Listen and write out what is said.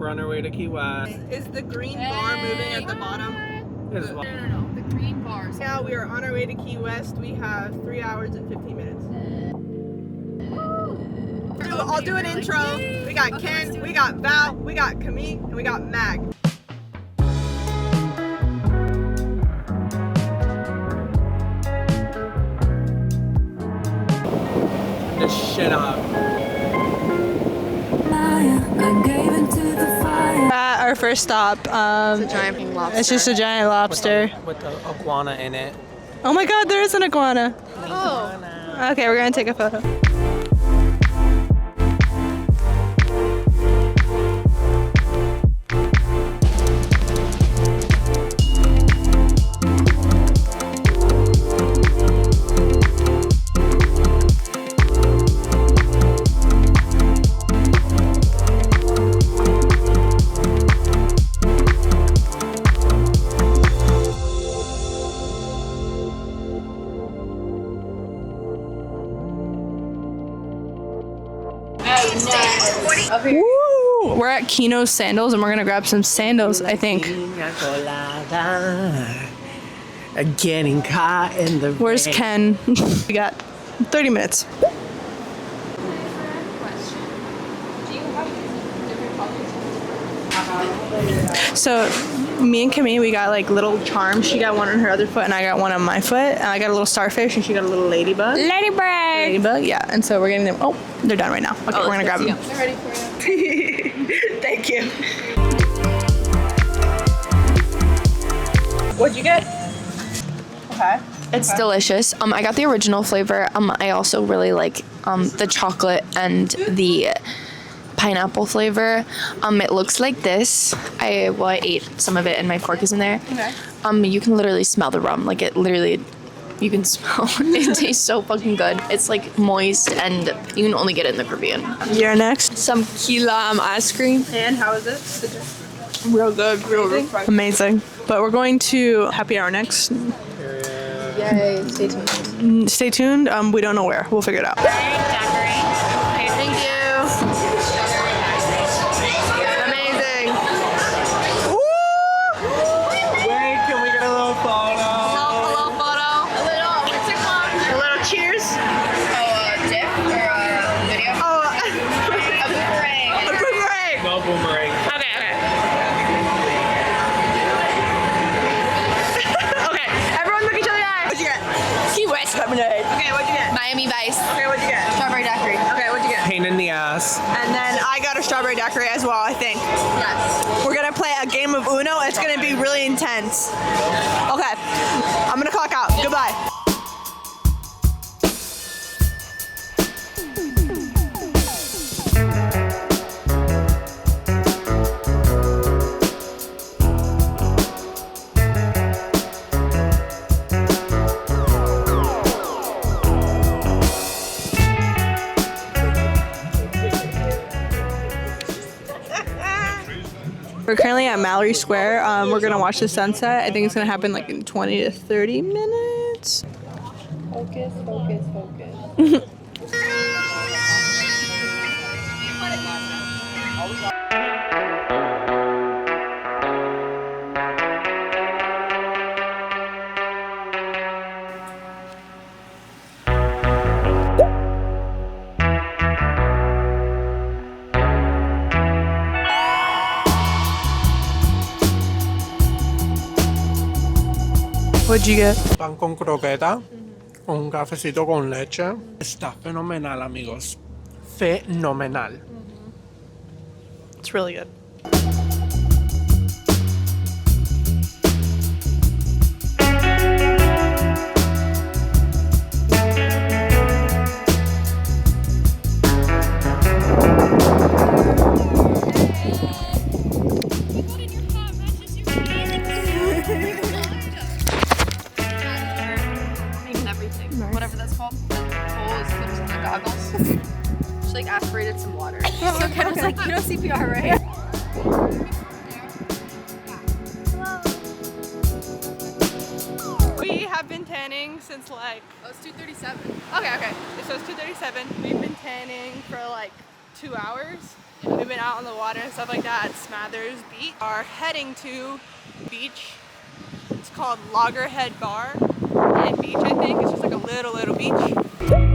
We're on our way to Key West. Is the green bar moving at the bottom? No. The green bars. Now we are on our way to Key West. We have 3 hours and 15 minutes. I'll do an intro. We got Ken, we got Val, we got Camille, and we got Mag. This shit up. At our first stop, It's a giant pink lobster. it's just a giant lobster. With the iguana in it. Oh my god, there is an iguana. Oh. Okay, we're gonna take a photo. Woo! We're at Kino's Sandals and we're gonna grab some sandals, I think. Getting caught in the Where's Ken? We got 30 minutes. So me and Camille, we got like little charms. She got one on her other foot and I got one on my foot. And I got a little starfish and she got a little ladybug. Ladybug, yeah. And so we're getting them. Oh, they're done right now. Okay, we're gonna grab them. They're ready for you. Thank you. What'd you get? Okay. It's delicious. I got the original flavor. I also really like the chocolate and the pineapple flavor. It looks like this. I ate some of it and my fork is in there. Okay. You can literally smell the rum. Like it literally, you can smell. It tastes so fucking good. It's like moist and you can only get it in the Caribbean. You're next. Some key lime ice cream. And how is it? Real good. Real refreshing. Amazing. But we're going to happy hour next. Yay. Stay tuned. Stay tuned. We don't know where. We'll figure it out. Thank you. Amazing. Wait, can we get a little photo? A little photo. A little cheers. Dip or a video? Oh, A boomerang. a boomerang. No boomerang. Okay. Okay, everyone look each other in the eye. What'd you get? Key West lemonade. Okay, what'd you get? Miami Vice. Okay, what'd you get? Strawberry daiquiri. Okay, what'd you get? Pain in the ass. And then I got a strawberry daiquiri as well, I think. Yes. We're gonna play a game of Uno. It's gonna be really intense. Okay, I'm gonna clock out. Goodbye. We're currently at Mallory Square. We're gonna watch the sunset. I think it's gonna happen like in 20 to 30 minutes. Focus, focus, focus. What'd you get? Pan con croqueta. Con un cafecito con leche. Está fenomenal, amigos. Fenomenal. It's really good. Whatever that's called. The hole is put in the goggles. She like aspirated some water. So Ken was like, you know CPR, right? We have been tanning since like... Oh, it's 2:37. Okay. So it's 2:37. We've been tanning for like 2 hours. We've been out on the water and stuff like that at Smathers Beach. Are heading to beach. It's called Loggerhead Bar and Beach, I think. It's just like a little beach.